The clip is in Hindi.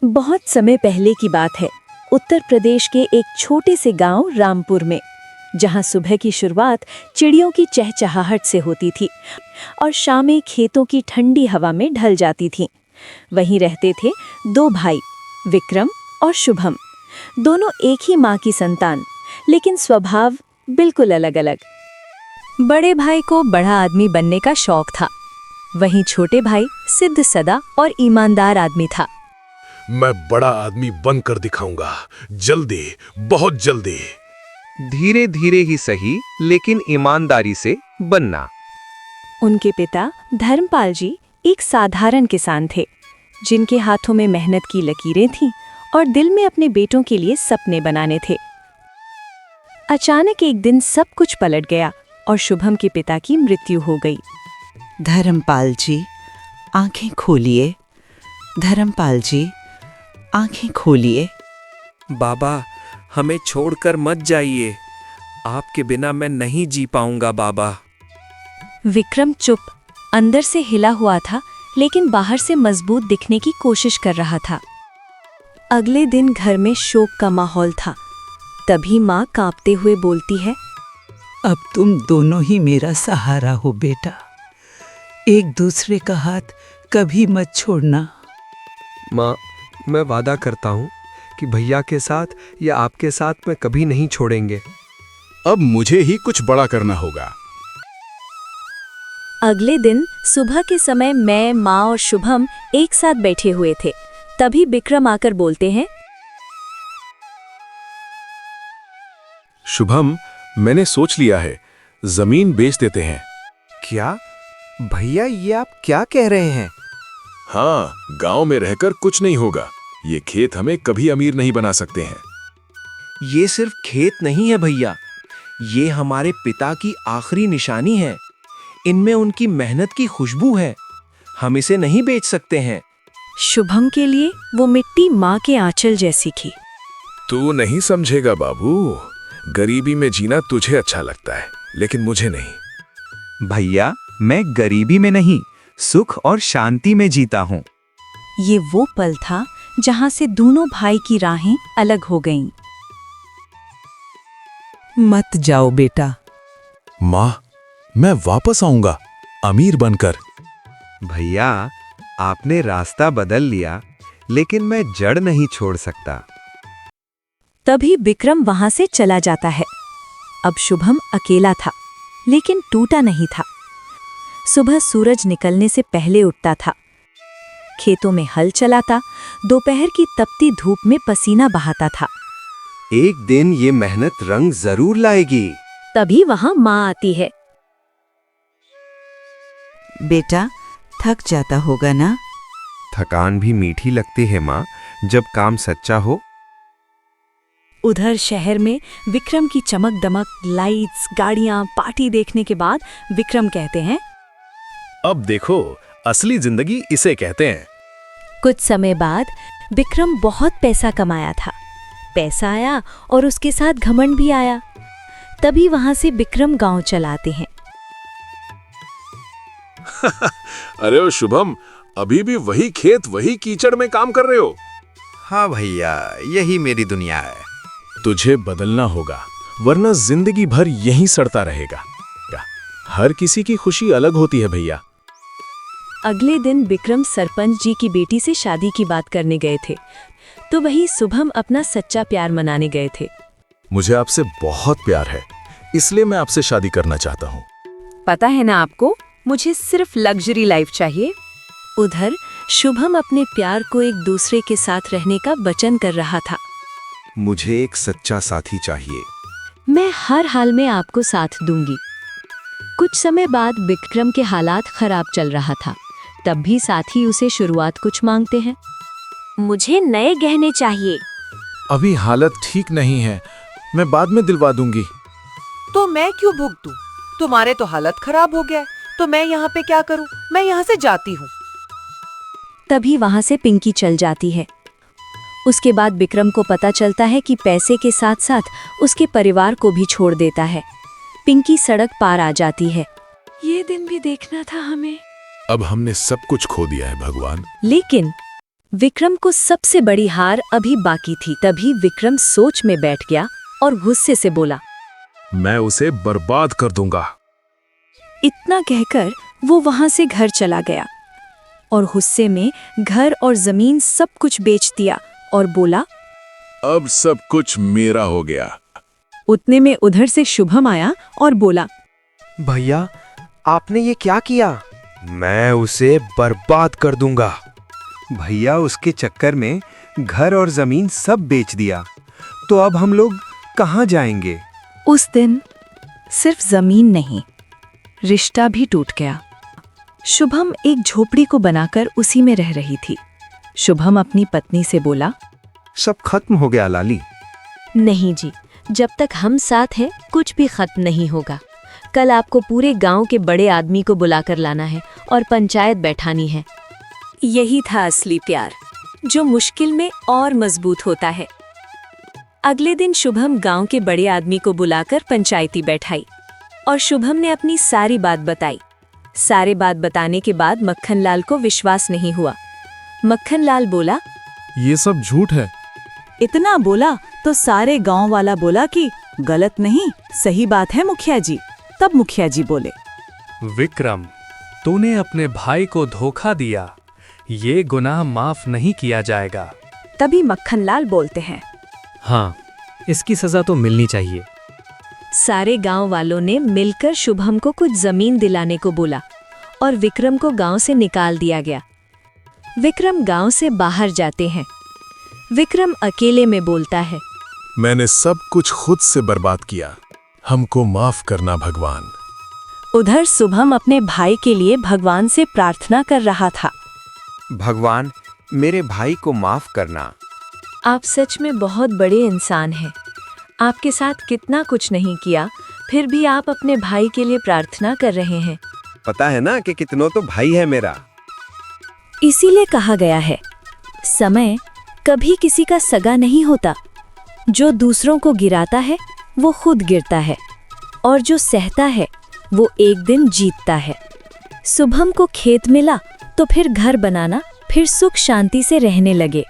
बहुत समय पहले की बात है। उत्तर प्रदेश के एक छोटे से गांव रामपुर में, जहां सुबह की शुरुआत चिड़ियों की चहचहाहट से होती थी और शामें खेतों की ठंडी हवा में ढल जाती थीं। वहीं रहते थे दो भाई, विक्रम और शुभम। दोनों एक ही माँ की संतान, लेकिन स्वभाव बिल्कुल अलग-अलग। बड़े भाई को बड़ा आदमी बनने का शौक था, वहीं छोटे भाई सिद्ध सदा और ईमानदार आदमी था। मैं बड़ा आदमी बनकर दिखाऊंगा, जल्दी, बहुत जल्दी। धीरे धीरे ही सही, लेकिन ईमानदारी से बनना। उनके पिता धर्मपाल जी एक साधारण किसान थे, जिनके हाथों में मेहनत की लकीरें थीं और दिल में अपने बेटों के लिए सपने बनाने थे। अचानक एक दिन सब कुछ पलट गया और शुभम के पिता की मृत्यु हो गई। धर्मपाल जी, आंखें खोलिए। धर्मपाल जी, आंखें खोलिए। बाबा, हमें छोड़कर मत जाइए। आपके बिना मैं नहीं जी पाऊंगा बाबा। विक्रम चुप, अंदर से हिला हुआ था, लेकिन बाहर से मजबूत दिखने की कोशिश कर रहा था। अगले दिन घर में शोक का माहौल था। तभी माँ कांपते हुए बोलती है, अब तुम दोनों ही मेरा सहारा हो बेटा। एक दूसरे का हाथ कभी मत छोड़ना। माँ, मैं वादा करता हूँ कि भैया के साथ या आपके साथ मैं कभी नहीं छोड़ेंगे। अब मुझे ही कुछ बड़ा करना होगा। अगले दिन सुबह के समय मैं, माँ और शुभम एक साथ बैठे हुए थे। तभी विक्रम आकर बोलते हैं, शुभम, मैंने सोच लिया है, जमीन बेच देते हैं। क्या भैया, ये आप क्या कह रहे हैं? हाँ, गांव में रहकर कुछ नहीं होगा। ये खेत हमें कभी अमीर नहीं बना सकते हैं। ये सिर्फ खेत नहीं है भैया, ये हमारे पिता की आखिरी निशानी है। इनमें उनकी मेहनत की खुशबू है। हम इसे नहीं बेच सकते हैं। शुभम के लिए वो मिट्टी माँ के आंचल जैसी थी। तू नहीं समझेगा बाबू, गरीबी में जीना तुझे अच्छा लगता है, लेकिन मुझे नहीं। भैया, मैं गरीबी में नहीं, सुख और शांति में जीता हूँ। ये वो पल था जहां से दोनों भाई की राहें अलग हो गईं। मत जाओ बेटा। माँ, मैं वापस आऊंगा, अमीर बनकर। भैया, आपने रास्ता बदल लिया, लेकिन मैं जड़ नहीं छोड़ सकता। तभी विक्रम वहां से चला जाता है। अब शुभम अकेला था, लेकिन टूटा नहीं था। सुबह सूरज निकलने से पहले उठता था, खेतों में हल चलाता, दोपहर की तपती धूप में पसीना बहाता था। एक दिन ये मेहनत रंग जरूर लाएगी। तभी वहां माँ आती है। बेटा, थक जाता होगा ना? थकान भी मीठी लगती है माँ, जब काम सच्चा हो। उधर शहर में विक्रम की चमक दमक, लाइट्स, गाड़ियां, पार्टी देखने के बाद विक्रम कहते हैं, अब देखो, असली जिंदगी इसे कहते हैं। कुछ समय बाद विक्रम बहुत पैसा कमाया था। पैसा आया और उसके साथ घमंड भी आया। तभी वहां से विक्रम गांव चलाते हैं। अरे ओ शुभम, अभी भी वही खेत, वही कीचड़ में काम कर रहे हो? हाँ भैया, यही मेरी दुनिया है। तुझे बदलना होगा, वरना जिंदगी भर यहीं सड़ता रहेगा। हर किसी की खुशी अलग होती है भैया। अगले दिन विक्रम सरपंच जी की बेटी से शादी की बात करने गए थे, तो वहीं शुभम अपना सच्चा प्यार मनाने गए थे। मुझे आपसे बहुत प्यार है, इसलिए मैं आपसे शादी करना चाहता हूँ। पता है ना आपको, मुझे सिर्फ लग्जरी लाइफ चाहिए। उधर शुभम अपने प्यार को एक दूसरे के साथ रहने का वचन कर रहा था। मुझे एक सच्चा साथी चाहिए। मैं हर हाल में आपको साथ दूंगी। कुछ समय बाद विक्रम के हालात खराब चल रहा था। तब भी साथी उसे शुरुआत कुछ मांगते हैं। मुझे नए गहने चाहिए। अभी हालत ठीक नहीं है, मैं बाद में दिलवा दूंगी। तो मैं क्यों भुगतूं? तुम्हारे तो हालत खराब हो गया है, तो मैं यहाँ पे क्या करूँ? मैं यहाँ से जाती हूँ। तभी वहां से पिंकी चल जाती है। उसके बाद विक्रम को पता चलता है कि पैसे के साथ साथ उसके परिवार को भी छोड़ देता है। पिंकी सड़क पार आ जाती है। ये दिन भी देखना था हमें। अब हमने सब कुछ खो दिया है भगवान। लेकिन विक्रम को सबसे बड़ी हार अभी बाकी थी। तभी विक्रम सोच में बैठ गया और गुस्से से बोला, मैं उसे बर्बाद कर दूंगा। इतना कहकर वो वहां से घर चला गया और गुस्से में घर और जमीन सब कुछ बेच दिया और बोला, अब सब कुछ मेरा हो गया। उतने में उधर से शुभम आया और बोला, भैया आपने ये क्या किया? मैं उसे बर्बाद कर दूंगा। भैया उसके चक्कर में घर और जमीन सब बेच दिया, तो अब हम लोग कहाँ जाएंगे? उस दिन सिर्फ जमीन नहीं, रिश्ता भी टूट गया। शुभम एक झोपड़ी को बनाकर उसी में रह रही थी। शुभम अपनी पत्नी से बोला, सब खत्म हो गया लाली। नहीं जी, जब तक हम साथ हैं कुछ भी खत्म नहीं होगा। कल आपको पूरे गांव के बड़े आदमी को बुलाकर लाना है और पंचायत बैठानी है। यही था असली प्यार, जो मुश्किल में और मजबूत होता है। अगले दिन शुभम गांव के बड़े आदमी को बुलाकर पंचायती बैठाई और शुभम ने अपनी सारी बात बताई। सारे बात बताने के बाद मक्खनलाल को विश्वास नहीं हुआ। मक्खनलाल बोला, ये सब झूठ है। इतना बोला तो सारे गांव वाला बोला कि गलत नहीं, सही बात है मुखिया जी। तब मुखिया जी बोले, विक्रम, तूने अपने भाई को धोखा दिया, ये गुनाह माफ नहीं किया जाएगा। तभी मक्खनलाल बोलते हैं, हाँ, इसकी सजा तो मिलनी चाहिए। सारे गांव वालों ने मिलकर शुभम को कुछ जमीन दिलाने को बोला और विक्रम को गांव से निकाल दिया गया। विक्रम गांव से बाहर जाते हैं। विक्रम अकेले में बोलता है, मैंने सब कुछ खुद से बर्बाद किया, हमको माफ करना भगवान। उधर शुभम अपने भाई के लिए भगवान से प्रार्थना कर रहा था। भगवान, मेरे भाई को माफ करना। आप सच में बहुत बड़े इंसान हैं। आपके साथ कितना कुछ नहीं किया, फिर भी आप अपने भाई के लिए प्रार्थना कर रहे हैं। पता है ना कि कितनों तो भाई है मेरा। इसीलिए कहा गया है, समय कभी किसी का सगा नहीं होता। जो दूसरों को गिराता है वो खुद गिरता है, और जो सहता है वो एक दिन जीतता है। शुभम को खेत मिला तो फिर घर बनाना, फिर सुख शांति से रहने लगे।